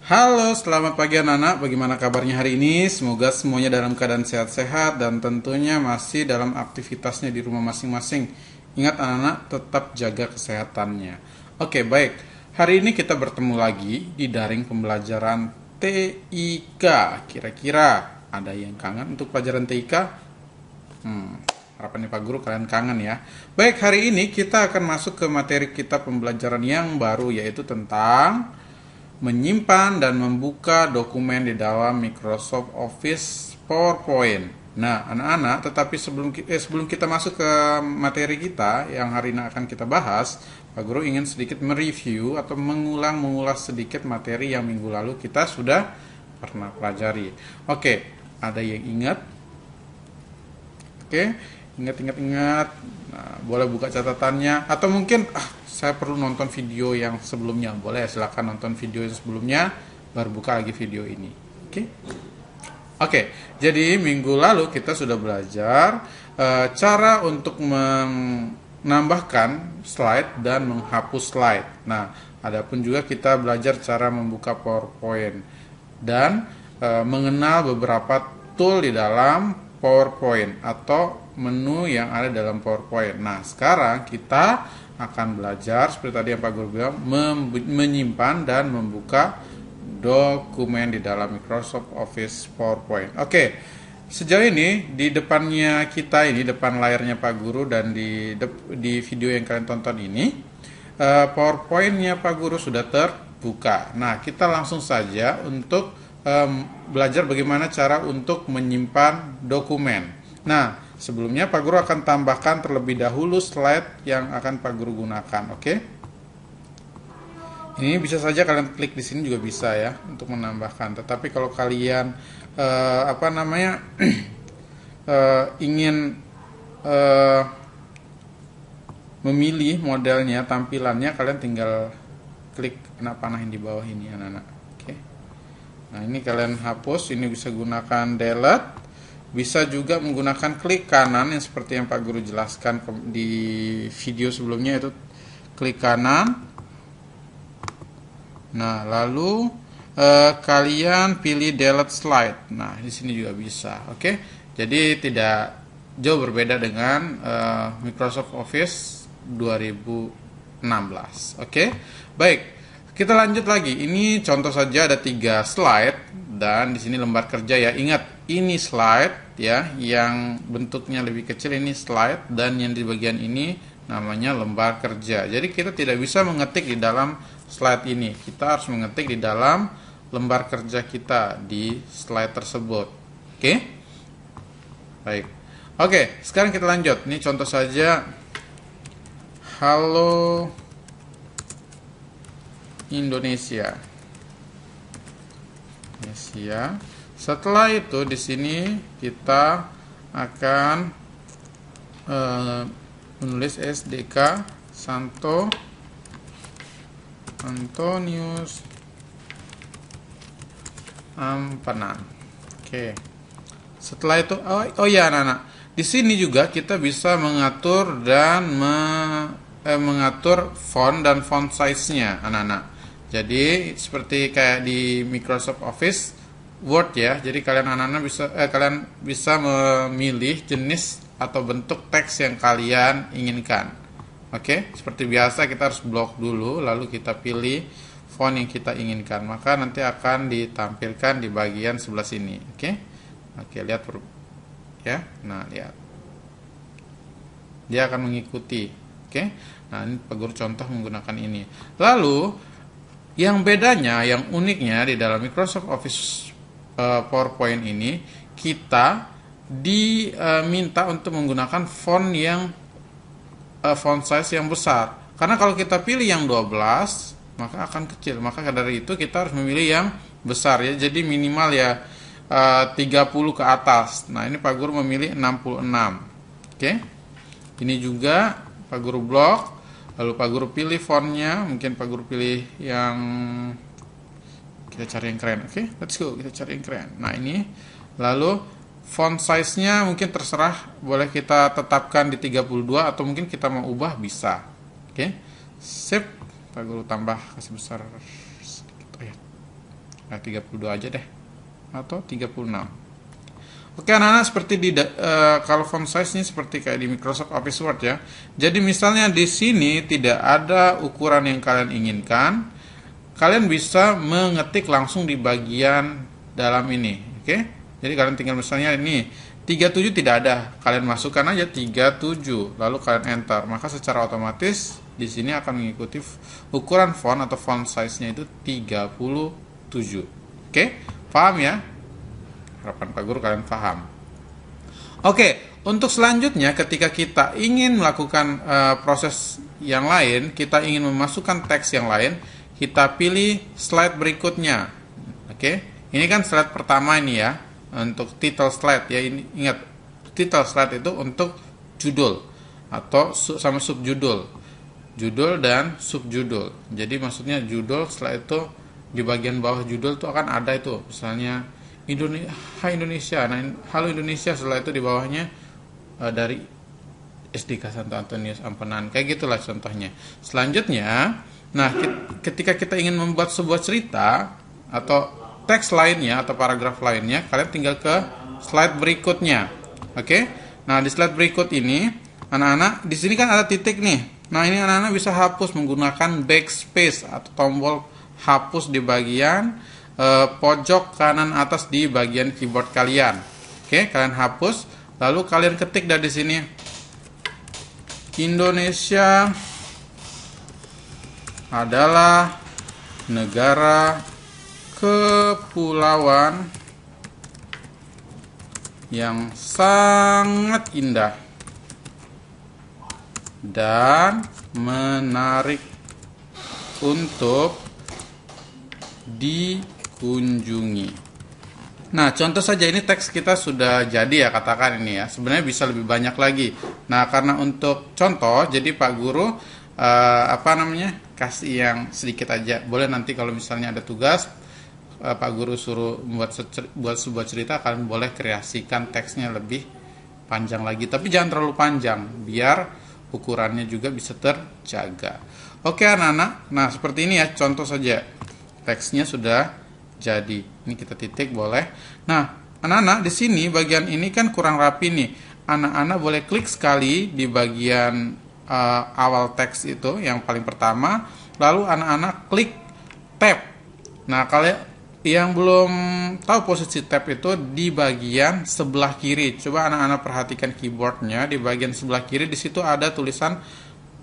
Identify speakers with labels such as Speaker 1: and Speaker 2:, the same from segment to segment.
Speaker 1: Halo, selamat pagi anak-anak. Bagaimana kabarnya hari ini? Semoga semuanya dalam keadaan sehat-sehat dan tentunya masih dalam aktivitasnya di rumah masing-masing. Ingat anak-anak, tetap jaga kesehatannya. Oke, baik. Hari ini kita bertemu lagi di daring pembelajaran TIK. Kira-kira ada yang kangen untuk pelajaran TIK? Harapannya Pak Guru kalian kangen ya. Baik, hari ini kita akan masuk ke materi kita pembelajaran yang baru, yaitu tentang menyimpan dan membuka dokumen di dalam Microsoft Office PowerPoint. Nah, anak-anak, tetapi sebelum kita masuk ke materi kita yang hari ini akan kita bahas, Pak Guru ingin sedikit mereview atau mengulas sedikit materi yang minggu lalu kita sudah pernah pelajari. Oke, ada yang ingat? Oke, ingat. Nah, boleh buka catatannya atau mungkin saya perlu nonton video yang sebelumnya. Boleh, silakan nonton video yang sebelumnya baru buka lagi video ini. Oke, jadi minggu lalu kita sudah belajar cara untuk menambahkan slide dan menghapus slide. Nah, adapun juga kita belajar cara membuka PowerPoint dan mengenal beberapa tool di dalam PowerPoint atau menu yang ada dalam PowerPoint. Nah, sekarang kita akan belajar seperti tadi yang Pak Guru bilang, menyimpan dan membuka dokumen di dalam Microsoft Office PowerPoint. Oke, sejauh ini di depannya kita ini, depan layarnya Pak Guru dan di video yang kalian tonton ini, PowerPoint-nya Pak Guru sudah terbuka. Nah, kita langsung saja untuk belajar bagaimana cara untuk menyimpan dokumen. Nah, sebelumnya Pak Guru akan tambahkan terlebih dahulu slide yang akan Pak Guru gunakan. Oke. Ini bisa saja kalian klik di sini juga bisa ya untuk menambahkan. Tetapi kalau kalian ingin memilih modelnya, tampilannya, kalian tinggal klik panah yang di bawah ini anak-anak. Nah, ini kalian hapus, ini bisa gunakan delete, bisa juga menggunakan klik kanan yang seperti yang Pak Guru jelaskan di video sebelumnya, itu klik kanan. Nah, lalu kalian pilih delete slide. Nah, di sini juga bisa. Oke. Jadi tidak jauh berbeda dengan Microsoft Office 2016. Oke. Baik. Kita lanjut lagi. Ini contoh saja ada 3 slide dan di sini lembar kerja ya. Ingat, ini slide ya, yang bentuknya lebih kecil ini slide dan yang di bagian ini namanya lembar kerja. Jadi kita tidak bisa mengetik di dalam slide ini. Kita harus mengetik di dalam lembar kerja kita di slide tersebut. Oke? Baik. Oke, sekarang kita lanjut. Ini contoh saja. Halo Indonesia. Setelah itu di sini kita akan menulis SDK Santo Antonius Ampenan. Oke. Setelah itu ya anak-anak, di sini juga kita bisa mengatur dan mengatur font dan font size-nya anak-anak. Jadi seperti kayak di Microsoft Office Word ya. Jadi kalian bisa memilih jenis atau bentuk teks yang kalian inginkan. Oke, seperti biasa kita harus blok dulu, lalu kita pilih font yang kita inginkan. Maka nanti akan ditampilkan di bagian sebelah sini. Oke, lihat ya. Nah, lihat. Dia akan mengikuti. Oke. Nah, ini Pak Guru contoh menggunakan ini. Lalu yang bedanya, yang uniknya di dalam Microsoft Office PowerPoint ini, kita diminta untuk menggunakan font size yang besar. Karena kalau kita pilih yang 12, maka akan kecil. Maka dari itu kita harus memilih yang besar ya. Jadi minimal ya 30 ke atas. Nah, ini Pak Guru memilih 66. Oke. Ini juga Pak Guru blok. Lalu Pak Guru pilih fontnya, mungkin Pak Guru pilih yang, kita cari yang keren. Oke, let's go, kita cari yang keren. Nah, ini, lalu font size-nya mungkin terserah, boleh kita tetapkan di 32 atau mungkin kita mau ubah bisa. Oke, sip. Pak Guru tambah, kasih besar sedikit. Nah, 32 aja deh. Atau 36. Oke anak-anak, seperti kalau font size ini seperti kayak di Microsoft Office Word ya. Jadi misalnya di sini tidak ada ukuran yang kalian inginkan, kalian bisa mengetik langsung di bagian dalam ini. Oke. Jadi kalian tinggal misalnya ini 37 tidak ada, kalian masukkan aja 37 lalu kalian enter, maka secara otomatis di sini akan mengikuti ukuran font atau font size-nya itu 37. Oke, paham ya? Harapan Pak Guru kalian paham. Oke, untuk selanjutnya ketika kita ingin melakukan proses yang lain, kita ingin memasukkan teks yang lain, kita pilih slide berikutnya. Oke, ini kan slide pertama ini ya, untuk title slide ya. Ini ingat, title slide itu untuk judul atau sama subjudul, judul dan subjudul. Jadi maksudnya judul, setelah itu di bagian bawah judul itu akan ada itu, misalnya Hai Indonesia, nah, halo Indonesia, setelah itu di bawahnya dari SDK Santo Antonius Ampenan, kayak gitulah contohnya. Selanjutnya, nah ketika kita ingin membuat sebuah cerita atau teks lainnya atau paragraf lainnya, kalian tinggal ke slide berikutnya. Oke, nah di slide berikut ini, anak-anak di sini kan ada titik nih. Nah ini anak-anak bisa hapus menggunakan backspace atau tombol hapus di bagian pojok kanan atas di bagian keyboard kalian. Oke, kalian hapus, lalu kalian ketik dari sini Indonesia adalah negara kepulauan yang sangat indah dan menarik untuk dikunjungi. Nah, contoh saja ini teks kita sudah jadi ya, katakan ini ya. Sebenarnya bisa lebih banyak lagi. Nah, karena untuk contoh, jadi Pak Guru kasih yang sedikit aja. Boleh nanti kalau misalnya ada tugas Pak Guru suruh buat sebuah cerita, kalian boleh kreasikan teksnya lebih panjang lagi, tapi jangan terlalu panjang biar ukurannya juga bisa terjaga. Oke anak-anak, nah seperti ini ya contoh saja. Teksnya sudah jadi. Ini kita titik boleh. Nah, anak-anak di sini bagian ini kan kurang rapi nih. Anak-anak boleh klik sekali di bagian awal teks itu yang paling pertama, lalu anak-anak klik tab. Nah, kalian yang belum tahu posisi tab itu di bagian sebelah kiri. Coba anak-anak perhatikan keyboardnya, di bagian sebelah kiri di situ ada tulisan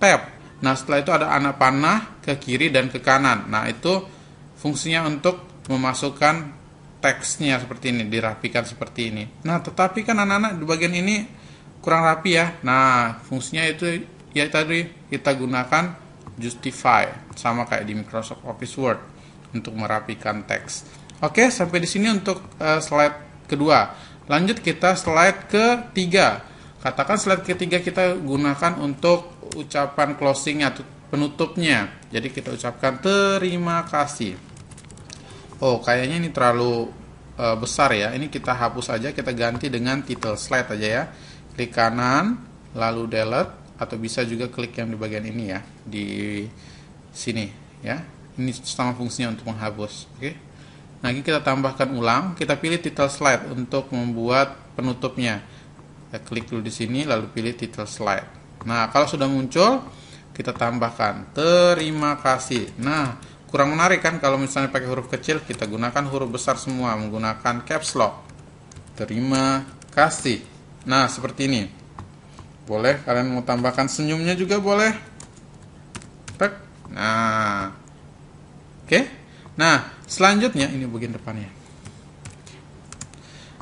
Speaker 1: tab. Nah, setelah itu ada anak panah ke kiri dan ke kanan. Nah, itu fungsinya untuk memasukkan teksnya seperti ini, dirapikan seperti ini. Nah, tetapi kan anak-anak di bagian ini kurang rapi ya. Nah, fungsinya itu ya tadi kita gunakan justify, sama kayak di Microsoft Office Word untuk merapikan teks. Oke, sampai di sini untuk slide kedua. Lanjut kita slide ketiga. Katakan slide ketiga kita gunakan untuk ucapan closing atau penutupnya. Jadi kita ucapkan terima kasih. Oh, kayaknya ini terlalu besar ya. Ini kita hapus aja, kita ganti dengan title slide aja ya. Klik kanan, lalu delete, atau bisa juga klik yang di bagian ini ya, di sini ya. Ini sama fungsinya untuk menghapus. Oke. Nah, ini kita tambahkan ulang, kita pilih title slide untuk membuat penutupnya. Kita klik dulu di sini, lalu pilih title slide. Nah, kalau sudah muncul, kita tambahkan terima kasih. Nah, kurang menarik kan kalau misalnya pakai huruf kecil, kita gunakan huruf besar semua menggunakan caps lock. Terima kasih. Nah, seperti ini. Boleh kalian mau tambahkan senyumnya juga boleh. Nah. Oke. Nah, selanjutnya ini bagian depannya.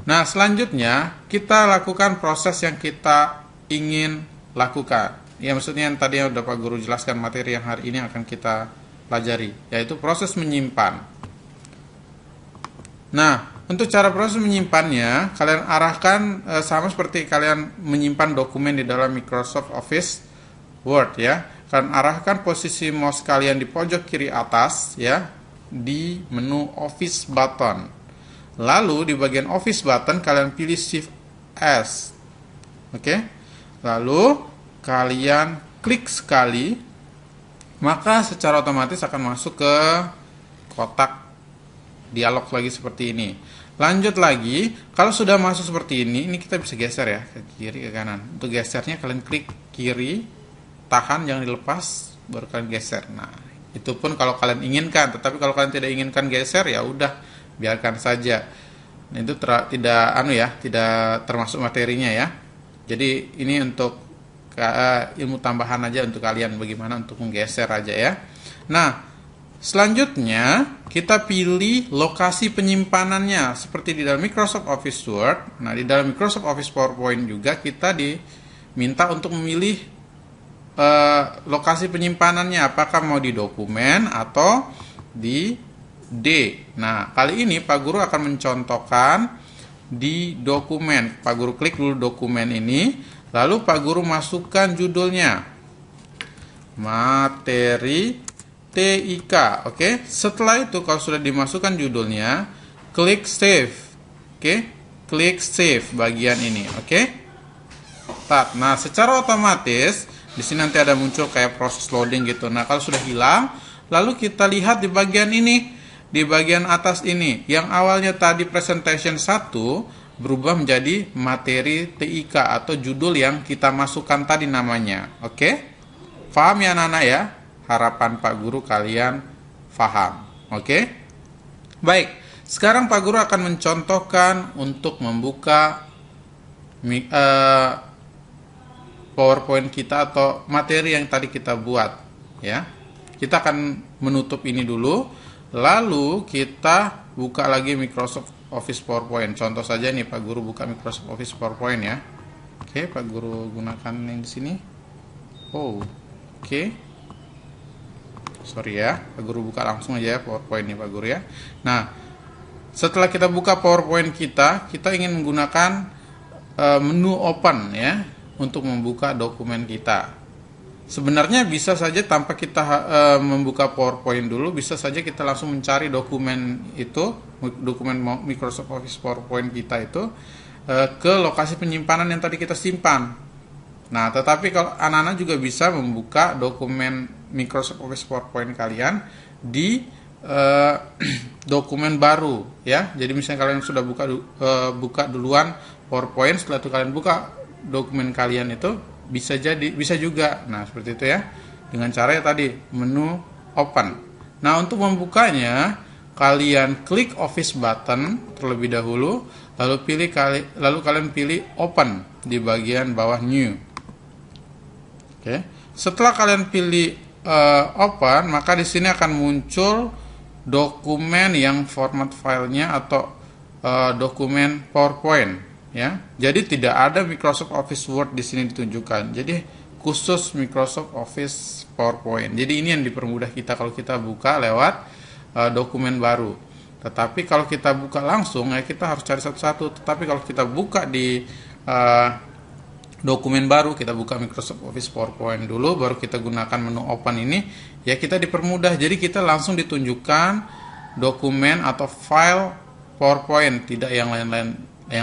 Speaker 1: Nah, selanjutnya kita lakukan proses yang kita ingin lakukan. Ya, maksudnya yang tadi yang udah Pak Guru jelaskan, materi yang hari ini akan kita pelajari, yaitu proses menyimpan. Nah, untuk cara proses menyimpannya, kalian arahkan sama seperti kalian menyimpan dokumen di dalam Microsoft Office Word ya. Kalian arahkan posisi mouse kalian di pojok kiri atas ya, di menu Office button. Lalu di bagian Office button kalian pilih Shift S. Oke. Lalu kalian klik sekali, maka secara otomatis akan masuk ke kotak dialog lagi seperti ini. Lanjut lagi, kalau sudah masuk seperti ini kita bisa geser ya, ke kiri, ke kanan. Untuk gesernya kalian klik kiri, tahan, jangan dilepas, baru kalian geser. Nah, itu pun kalau kalian inginkan, tetapi kalau kalian tidak inginkan geser, ya udah, biarkan saja. Nah, itu tidak termasuk materinya ya. Jadi ini untuk ilmu tambahan aja untuk kalian, bagaimana untuk menggeser aja ya. Nah, selanjutnya kita pilih lokasi penyimpanannya seperti di dalam Microsoft Office Word. Nah, di dalam Microsoft Office PowerPoint juga kita diminta untuk memilih lokasi penyimpanannya, apakah mau di dokumen atau di D. Nah, kali ini Pak Guru akan mencontohkan di dokumen. Pak Guru klik dulu dokumen ini, lalu Pak Guru masukkan judulnya materi TIK, oke. Setelah itu kalau sudah dimasukkan judulnya, klik save, oke. Klik save bagian ini, oke. Nah, secara otomatis di sini nanti ada muncul kayak proses loading gitu. Nah, kalau sudah hilang, lalu kita lihat di bagian ini, di bagian atas ini, yang awalnya tadi presentation 1 berubah menjadi materi TIK atau judul yang kita masukkan tadi namanya, oke. Paham ya anak-anak ya? Harapan Pak Guru kalian paham. Oke? Baik, sekarang Pak Guru akan mencontohkan untuk membuka PowerPoint kita atau materi yang tadi kita buat ya. Kita akan menutup ini dulu, lalu kita buka lagi Microsoft Office PowerPoint. Contoh saja nih Pak Guru buka Microsoft Office PowerPoint ya. Oke, Pak Guru gunakan yang di sini. Oke. Sorry ya, Pak Guru buka langsung aja ya PowerPoint nih Pak Guru ya. Nah, setelah kita buka PowerPoint kita ingin menggunakan menu open ya untuk membuka dokumen kita. Sebenarnya bisa saja tanpa kita membuka PowerPoint dulu, bisa saja kita langsung mencari dokumen itu, dokumen Microsoft Office PowerPoint kita itu ke lokasi penyimpanan yang tadi kita simpan. Nah, tetapi kalau anak-anak juga bisa membuka dokumen Microsoft Office PowerPoint kalian di dokumen baru ya. Jadi misalnya kalian sudah buka duluan PowerPoint, setelah itu kalian buka dokumen kalian itu bisa juga. Nah, seperti itu ya. Dengan cara ya tadi menu open. Nah, untuk membukanya kalian klik Office button terlebih dahulu, lalu kalian pilih open di bagian bawah new. Oke. Setelah kalian pilih open, maka di sini akan muncul dokumen yang format filenya atau dokumen PowerPoint ya. Jadi tidak ada Microsoft Office Word di sini ditunjukkan. Jadi khusus Microsoft Office PowerPoint. Jadi ini yang dipermudah kita kalau kita buka lewat dokumen baru. Tetapi kalau kita buka langsung ya kita harus cari satu-satu. Tetapi kalau kita buka di dokumen baru, kita buka Microsoft Office PowerPoint dulu, baru kita gunakan menu open ini, ya kita dipermudah. Jadi kita langsung ditunjukkan dokumen atau file PowerPoint, tidak yang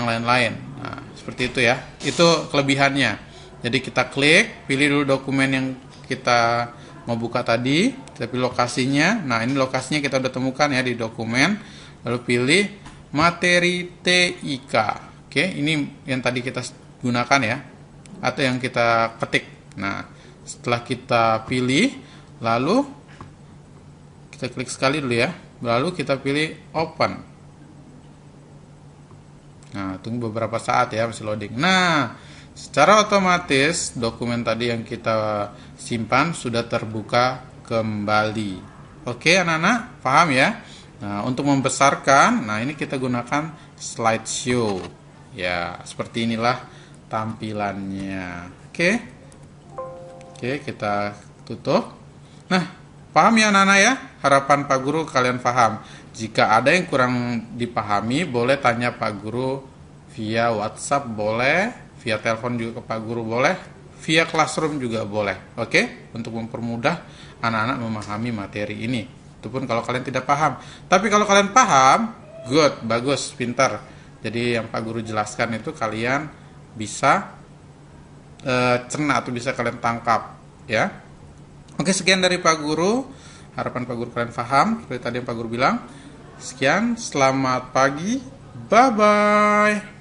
Speaker 1: lain-lain. Nah, seperti itu ya. Itu kelebihannya. Jadi kita klik, pilih dulu dokumen yang kita mau buka tadi, kita pilih lokasinya. Nah, ini lokasinya kita udah temukan ya di dokumen. Lalu pilih materi TIK. Oke, ini yang tadi kita gunakan ya, atau yang kita ketik. Nah, setelah kita pilih, lalu kita klik sekali dulu ya, lalu kita pilih open. Nah, tunggu beberapa saat ya, masih loading. Nah, secara otomatis dokumen tadi yang kita simpan sudah terbuka kembali. Oke anak-anak, paham ya? Nah, untuk membesarkan, nah ini kita gunakan slideshow. Ya, seperti inilah tampilannya. Oke, kita tutup. Nah, paham ya anak-anak ya? Harapan Pak Guru kalian paham. Jika ada yang kurang dipahami, boleh tanya Pak Guru via WhatsApp boleh, via telepon juga ke Pak Guru boleh, via Classroom juga boleh. Oke, untuk mempermudah anak-anak memahami materi ini. Itu pun kalau kalian tidak paham. Tapi kalau kalian paham, good, bagus, pintar. Jadi yang Pak Guru jelaskan itu kalian bisa cerna atau bisa kalian tangkap ya. Oke, sekian dari Pak Guru. Harapan Pak Guru kalian paham seperti tadi yang Pak Guru bilang. Sekian, selamat pagi. Bye bye.